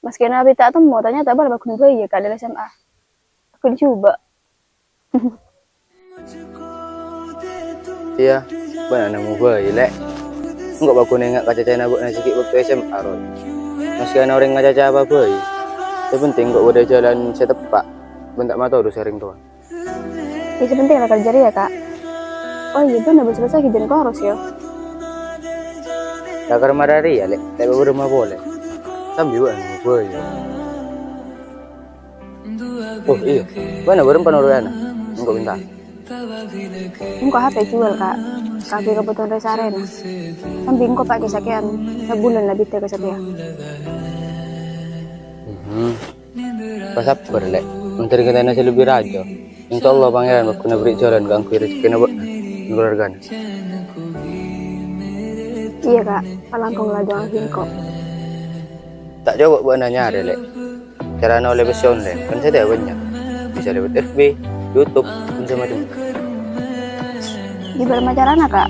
Meski nabi tak temu, ternyata baru bakun ya kak dari SMA. Aku dicoba. Iya, benar nemu bayi lek. Enggak baku nengak kaca cina buat nasi kik waktu SMA roy. Meski ana orang ngaca apa bayi. Yang penting kok udah jalan setepak. Bentak mata udah sering tuan. Ya sepenting lah kerja ya kak. Oh iya benar besar-besar kejadian kau harus ya. Takar marari ya lek. Lek baru rumah boleh. Sambil buat nemu bayi. Oh iya, mana baru panoruana. Enggak minta. Engkau HP jual kak. Kaki kebutuhan resa arena. Sambil engkau pakai sekian. Sebulan lebih tega setia. Pas apa lek. Menteri kita nasi lebih raja. Insya Allah pangeran bakal beri jalan ganggu rezeki nabok keluarga. Iya kak. Palangkong lah jangan kok. Tak jawab buat nanya ada lek. Cara oleh besi online kan saya banyak. Bisa lewat FB, YouTube, dan macam. Di bermacarana kak.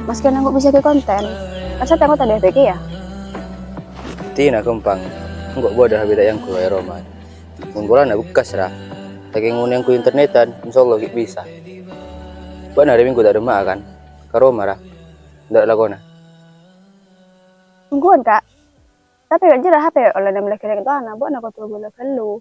Meski nggak bisa ke konten. Masa tengok tadi FPK ya? Tina kempang. Enggak bodoh habitat yang ku Roma. Munggulan nak bekas lah. Saking yang ku internetan, insya Allah bisa. Buat hari minggu tak ada kan? Ke Roma lah. Tidak lakona. Tungguan kak. Tapi kan jelas HP oleh 16 kira itu anak buat aku tuh boleh perlu.